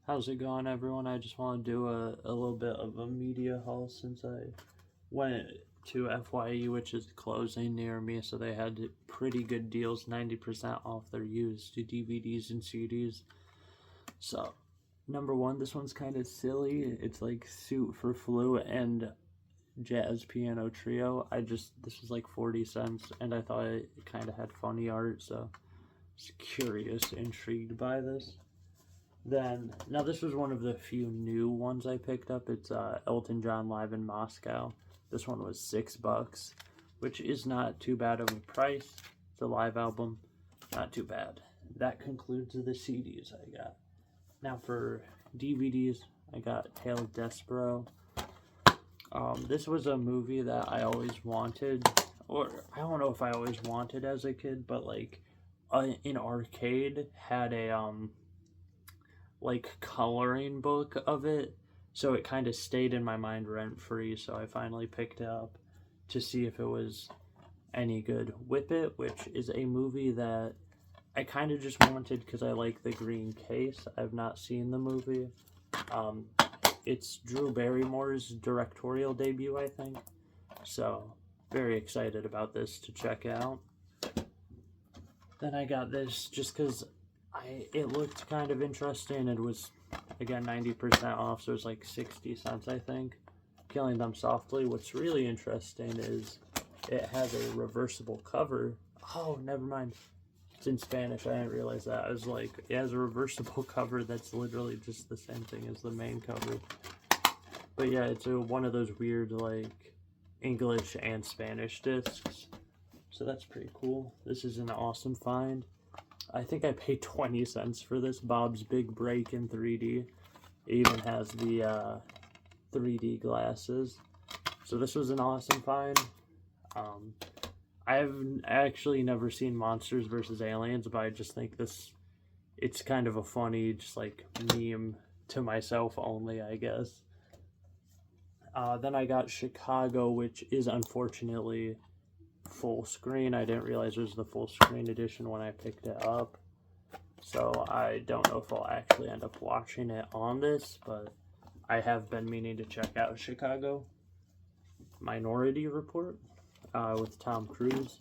How's it going, everyone? I just want to do a little bit of a media haul since I went to FYE, which is closing near me, so they had pretty good deals, 90% off their used DVDs and CDs. So, number one, this one's kind of silly. It's like Suit for Flu and Jazz Piano Trio. This was like 40 cents, and I thought it kind of had funny art, so I was curious, intrigued by this. Then, now this was one of the few new ones I picked up. It's Elton John Live in Moscow. This one was $6, which is not too bad of a price. It's a live album, not too bad. That concludes the CDs I got. Now for DVDs, I got Hail Despero. This was a movie that I always wanted, or I don't know if I always wanted as a kid, but like an arcade had a like coloring book of it, so it kind of stayed in my mind rent free. So I finally picked it up to see if it was any good. Whip It, which is a movie that I kind of just wanted because I like the green case. I've not seen the movie. It's Drew Barrymore's directorial debut, I think. So very excited about this to check out. Then I got this just because it looked kind of interesting. It was, again, 90% off, so it was like 60 cents, I think. Killing Them Softly. What's really interesting is it has a reversible cover. Oh, never mind. It's in Spanish. I didn't realize that. I was like, it has a reversible cover that's literally just the same thing as the main cover. But yeah, it's one of those weird, like, English and Spanish discs. So that's pretty cool. This is an awesome find. I think I paid 20 cents for this. Bob's Big Break in 3D. It even has the 3D glasses. So this was an awesome find. I've actually never seen Monsters vs. Aliens, but I just think it's kind of a funny, just like meme to myself only, I guess. Then I got Chicago, which is unfortunately full screen. I didn't realize it was the full screen edition when I picked it up, so I don't know if I'll actually end up watching it on this, but I have been meaning to check out Chicago. Minority Report with Tom Cruise,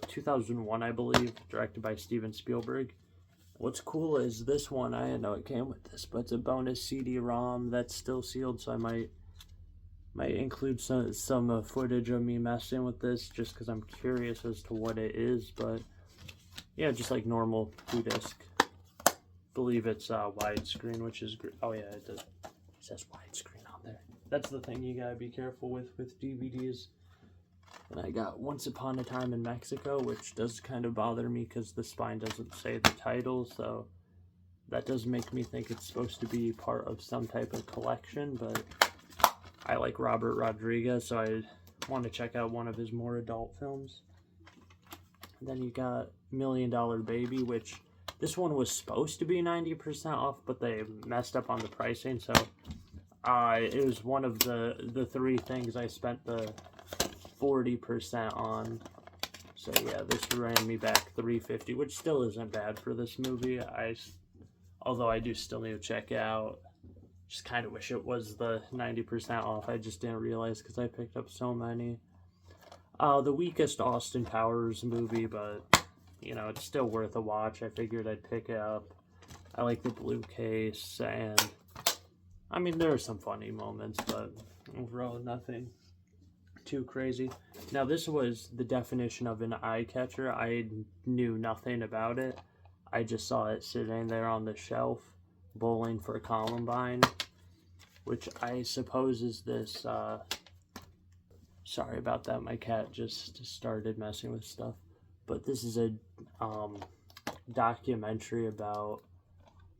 2001 I believe, directed by Steven Spielberg. What's cool is this one, I didn't know it came with this, but it's a bonus CD-ROM that's still sealed, so I might include some footage of me messing with this just because I'm curious as to what it is. But yeah, just like normal 2-disc. Believe it's widescreen, which is great. Oh yeah, it does. It says widescreen on there. That's the thing you gotta be careful with DVDs. And I got Once Upon a Time in Mexico, which does kind of bother me because the spine doesn't say the title, so that does make me think it's supposed to be part of some type of collection, but I like Robert Rodriguez, so I want to check out one of his more adult films. And then you got $1 Million Baby, which this one was supposed to be 90% off, but they messed up on the pricing, so it was one of the three things I spent the 40% on. So yeah, this ran me back $3.50, which still isn't bad for this movie. Although I do still need to check it out. Just kind of wish it was the 90% off. I just didn't realize because I picked up so many. The weakest Austin Powers movie, but you know, it's still worth a watch. I figured I'd pick it up. I like the blue case, and I mean, there are some funny moments, but overall nothing too crazy. Now this was the definition of an eye catcher. I knew nothing about it. I just saw it sitting there on the shelf. Bowling for Columbine, which I suppose is this, sorry about that, my cat just started messing with stuff, but this is a documentary about,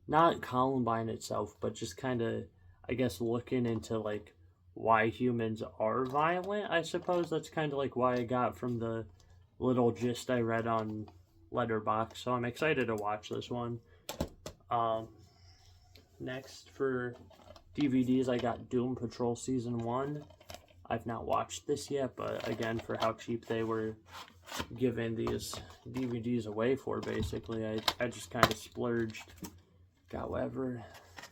not Columbine itself, but just kind of, I guess, looking into, like, why humans are violent, I suppose. That's kind of, like, why I got from the little gist I read on Letterboxd, so I'm excited to watch this one. Next, for DVDs, I got Doom Patrol Season 1. I've not watched this yet, but again, for how cheap they were giving these DVDs away for, basically, I just kind of splurged got whatever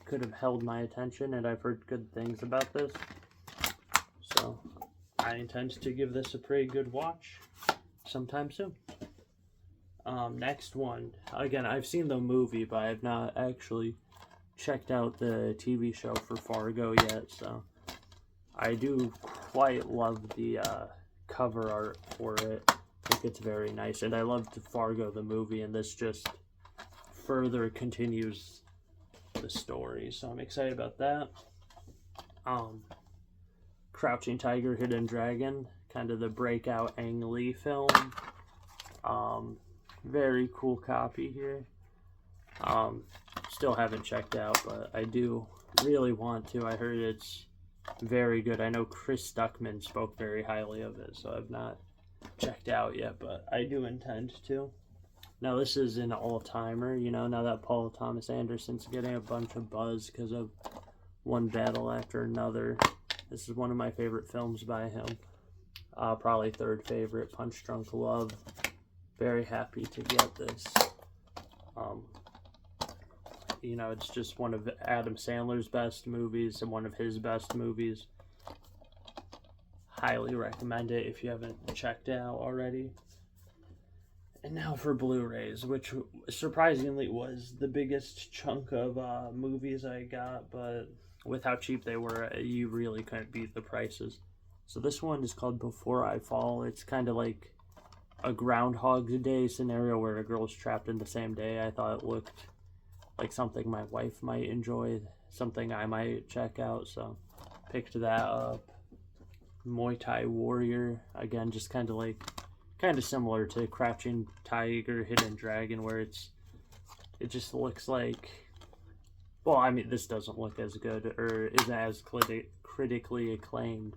could have held my attention, and I've heard good things about this. So I intend to give this a pretty good watch sometime soon. Next one, again, I've seen the movie, but I have not actually checked out the TV show for Fargo yet, so I do quite love the cover art for it. I think it's very nice, and I loved Fargo the movie, and this just further continues the story, so I'm excited about that. Crouching Tiger, Hidden Dragon, kind of the breakout Ang Lee film. Very cool copy here. Still haven't checked out, but I do really want to. I heard it's very good. I know Chris Stuckman spoke very highly of it, so I've not checked out yet, but I do intend to. Now this is an all-timer, you know, now that Paul Thomas Anderson's getting a bunch of buzz because of One Battle After Another. This is one of my favorite films by him. Probably third favorite, Punch Drunk Love. Very happy to get this. You know, it's just one of Adam Sandler's best movies and one of his best movies. Highly recommend it if you haven't checked it out already. And now for Blu-rays, which surprisingly was the biggest chunk of movies I got, but with how cheap they were, you really couldn't beat the prices. So this one is called Before I Fall. It's kind of like a Groundhog Day scenario where a girl's trapped in the same day. I thought it looked like something my wife might enjoy, something I might check out, so picked that up. Muay Thai Warrior, again, just kind of similar to Crouching Tiger, Hidden Dragon, where it just looks like, well, I mean, this doesn't look as good or isn't as critically acclaimed,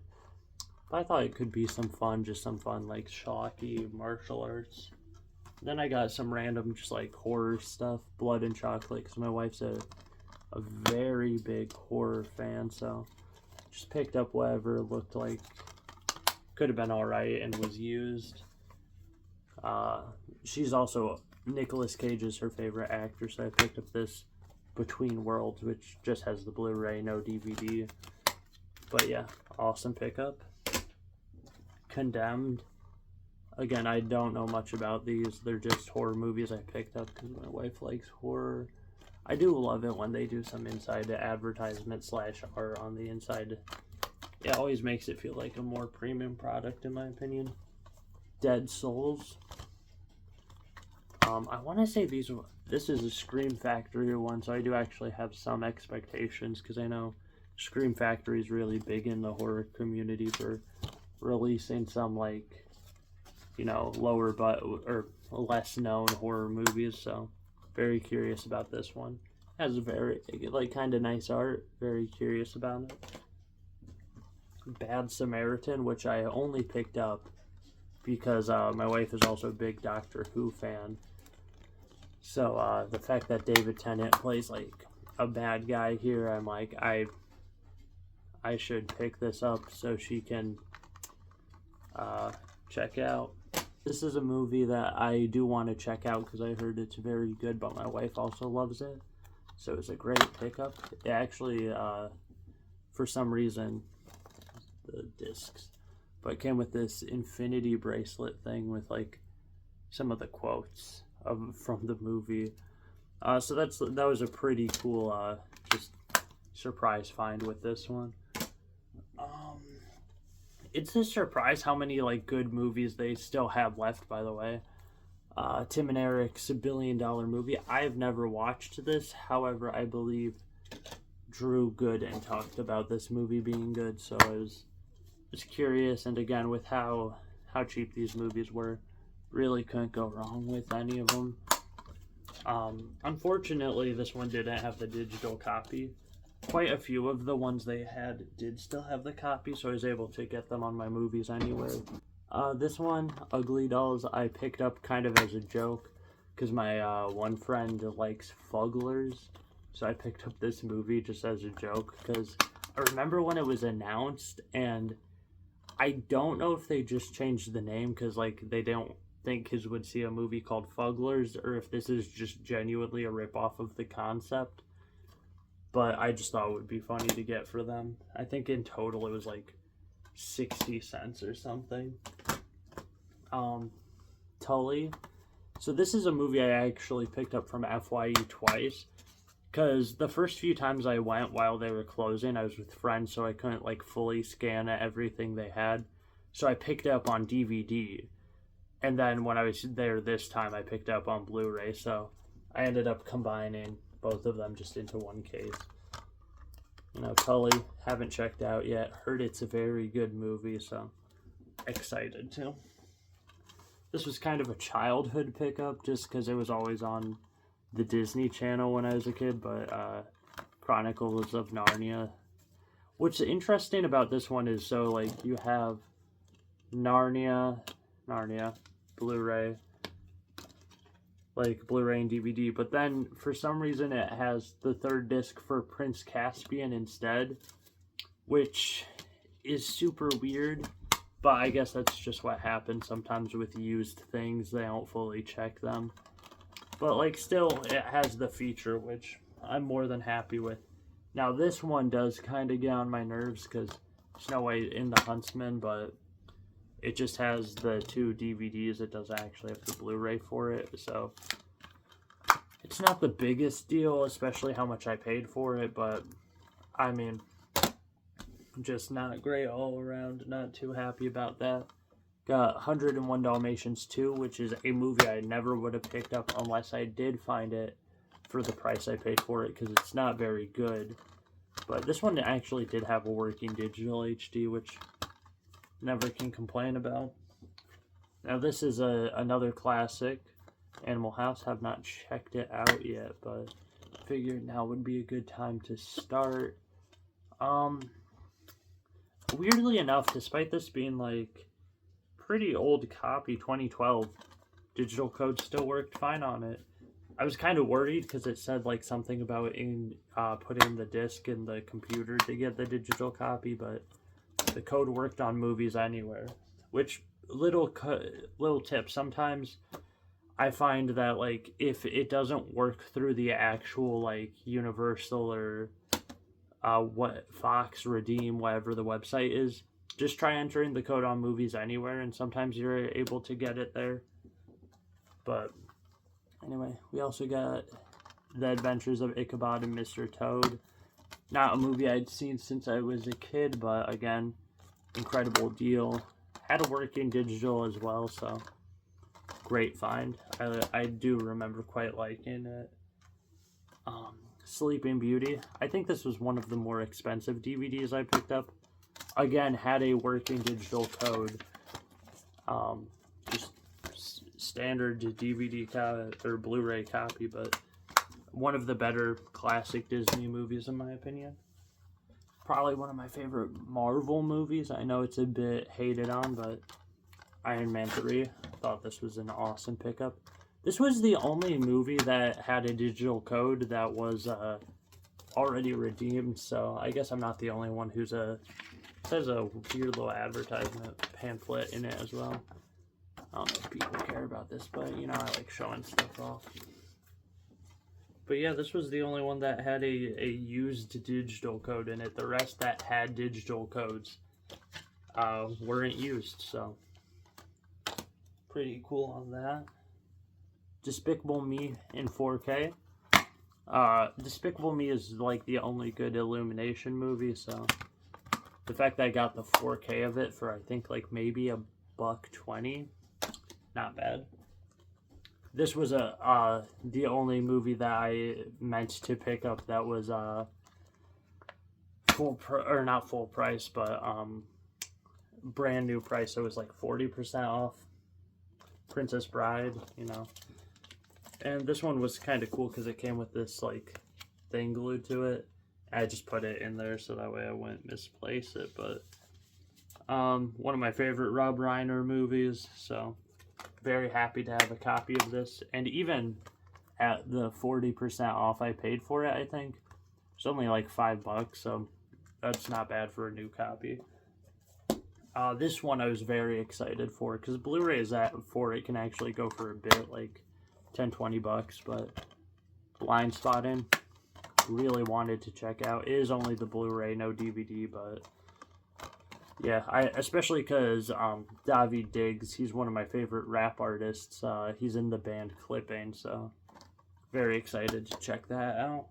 but I thought it could be some fun, just some fun like shocky martial arts. Then I got some random just like horror stuff, Blood and Chocolate, because my wife's a very big horror fan, so just picked up whatever looked like could have been alright and was used. She's also, Nicolas Cage is her favorite actor, so I picked up this Between Worlds, which just has the Blu-ray, no DVD. But yeah, awesome pickup. Condemned. Again, I don't know much about these. They're just horror movies I picked up because my wife likes horror. I do love it when they do some inside advertisement / art on the inside. It always makes it feel like a more premium product, in my opinion. Dead Souls. I want to say this is a Scream Factory one, so I do actually have some expectations because I know Scream Factory is really big in the horror community for releasing some, like, you know, lower but or less known horror movies, so very curious about this one. Has a very, like, kind of nice art. Very curious about it. Bad Samaritan, which I only picked up because my wife is also a big Doctor Who fan. So the fact that David Tennant plays like a bad guy here, I'm like, I should pick this up so she can check out. This is a movie that I do want to check out because I heard it's very good, but my wife also loves it. So it's a great pickup. It actually, for some reason, the discs, but it came with this infinity bracelet thing with like some of the quotes from the movie. So that was a pretty cool just surprise find with this one. It's a surprise how many like good movies they still have left, by the way. Tim and Eric's $1 Billion Movie. I've never watched this, however, I believe Drew Gooden talked about this movie being good, so I was curious, and again, with how cheap these movies were, really couldn't go wrong with any of them. Unfortunately, this one didn't have the digital copy. Quite a few of the ones they had did still have the copy, so I was able to get them on my movies anywhere. This one, Ugly Dolls, I picked up kind of as a joke because my one friend likes Fugglers, so I picked up this movie just as a joke because I remember when it was announced, and I don't know if they just changed the name because like they don't think kids would see a movie called Fugglers, or if this is just genuinely a ripoff of the concept. but I just thought it would be funny to get for them. I think in total it was like 60 cents or something. Tully. So this is a movie I actually picked up from FYE twice, because the first few times I went while they were closing, I was with friends, so I couldn't like fully scan everything they had. So I picked it up on DVD, and then when I was there this time, I picked it up on Blu-ray. So I ended up combining both of them just into one case. You know, Tully, haven't checked out yet. Heard it's a very good movie, so excited too. This was kind of a childhood pickup just because it was always on the Disney Channel when I was a kid, but Chronicles of Narnia. What's interesting about this one is, so like you have Narnia, Blu-ray, like Blu-ray and DVD, but then for some reason it has the third disc for Prince Caspian instead, which is super weird. But I guess that's just what happens sometimes with used things. They don't fully check them. But, like, still, it has the feature, which I'm more than happy with. Now, this one does kind of get on my nerves because there's no way in the Huntsman, but it just has the 2 DVDs. It doesn't actually have the Blu-ray for it. So, it's not the biggest deal, especially how much I paid for it. But, I mean, just not great all around. Not too happy about that. Got 101 Dalmatians 2, which is a movie I never would have picked up unless I did find it for the price I paid for it, because it's not very good. But this one actually did have a working digital HD, which never can complain about. Now this is another classic, Animal House. Have not checked it out yet, but figured now would be a good time to start. Weirdly enough, despite this being like pretty old copy, 2012, digital code still worked fine on it. I was kind of worried because it said like something about putting the disc in the computer to get the digital copy, but the code worked on Movies Anywhere. Which little tip, sometimes I find that like if it doesn't work through the actual like Universal or what Fox, Redeem, whatever the website is, just try entering the code on Movies Anywhere, and sometimes you're able to get it there. But anyway, we also got The Adventures of Ichabod and Mr. Toad. Not a movie I'd seen since I was a kid, but again, incredible deal. Had a working digital as well, so great find. I do remember quite liking it. Sleeping Beauty. I think this was one of the more expensive DVDs I picked up. Again, had a working digital code. Just standard DVD or Blu-ray copy, but one of the better classic Disney movies in my opinion. Probably one of my favorite Marvel movies. I know it's a bit hated on, but Iron Man 3. Thought this was an awesome pickup. This was the only movie that had a digital code that was already redeemed, so I guess I'm not the only one who's it says a weird little advertisement pamphlet in it as well. I don't know if people care about this, but you know, I like showing stuff off. But yeah, this was the only one that had a used digital code in it. The rest that had digital codes weren't used, so pretty cool on that. Despicable Me in 4K. Despicable Me is like the only good Illumination movie, so the fact that I got the 4K of it for I think like maybe $1.20, not bad. This was the only movie that I meant to pick up that was not full price, but brand new price. So it was like 40% off. Princess Bride, you know. And this one was kind of cool because it came with this like thing glued to it. I just put it in there so that way I wouldn't misplace it. But one of my favorite Rob Reiner movies, so very happy to have a copy of this. And even at the 40% off I paid for it, I think it's only like $5, so that's not bad for a new copy. This one I was very excited for because Blu-ray is it can actually go for a bit, like $10-20, but Blind Spotting, really wanted to check out. It is only the Blu-ray, no DVD, but yeah, especially because David Diggs, he's one of my favorite rap artists. He's in the band Clipping, so very excited to check that out.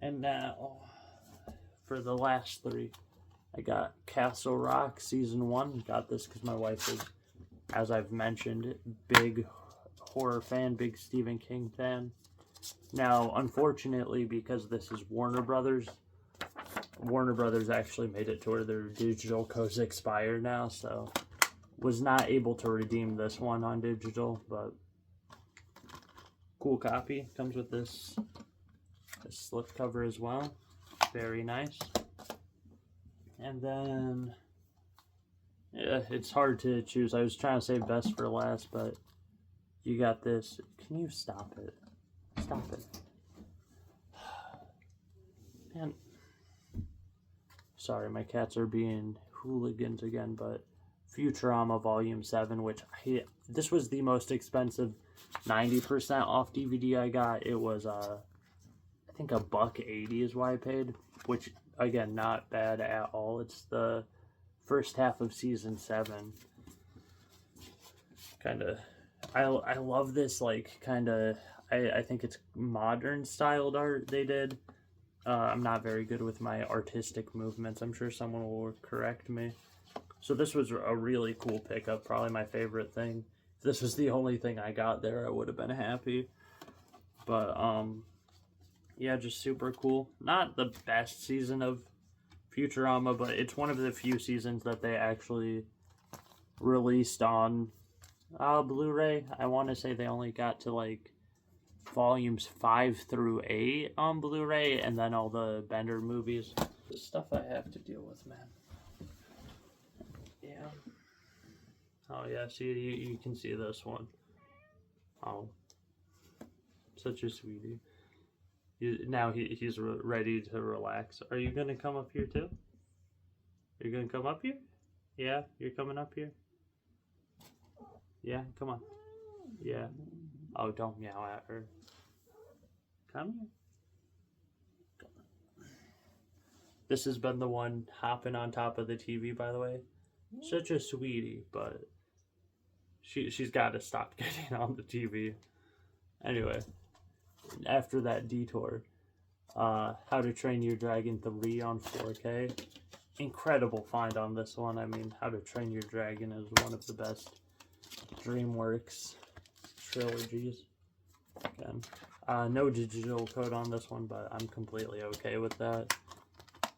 And now, for the last three, I got Castle Rock Season 1. Got this because my wife is, as I've mentioned, big horror fan, big Stephen King fan. Now, unfortunately, because this is Warner Brothers actually made it to where their digital codes expire now, so was not able to redeem this one on digital, but cool copy. Comes with this slip cover as well. Very nice. And then, yeah, it's hard to choose. I was trying to save best for last, but you got this. Can you stop it? Stop it. Man. Sorry, my cats are being hooligans again, but Futurama Volume 7, which this was the most expensive 90% off DVD I got. It was, I think $1.80 is what I paid, which, again, not bad at all. It's the first half of Season 7. I love this, like, I think it's modern styled art they did. I'm not very good with my artistic movements. I'm sure someone will correct me. So this was a really cool pickup, probably my favorite thing. If this was the only thing I got there, I would have been happy. But, yeah, just super cool. Not the best season of Futurama, but it's one of the few seasons that they actually released on Blu-ray. I want to say they only got to, like, volumes 5 through 8 on Blu-ray, and then all the Bender movies. The stuff I have to deal with, man. Yeah. Oh yeah, see, you can see this one. Oh, such a sweetie. Now he's ready to relax. Are you gonna come up here too? You're gonna come up here? Yeah, you're coming up here? Yeah, come on. Yeah. Oh, don't meow at her. Come here. This has been the one hopping on top of the TV, by the way. Such a sweetie, but she's got to stop getting on the TV. Anyway, after that detour, How to Train Your Dragon 3 on 4K. Incredible find on this one. I mean, How to Train Your Dragon is one of the best DreamWorks trilogies. Again, no digital code on this one, but I'm completely okay with that.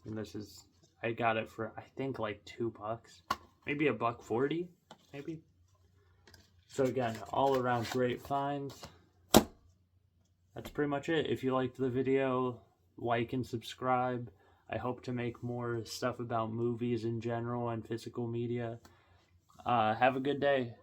And this is, I got it for, I think, like $2, maybe $1.40, maybe. So again, all around great finds. That's pretty much it. If you liked the video, like and subscribe. I hope to make more stuff about movies in general and physical media. Have a good day.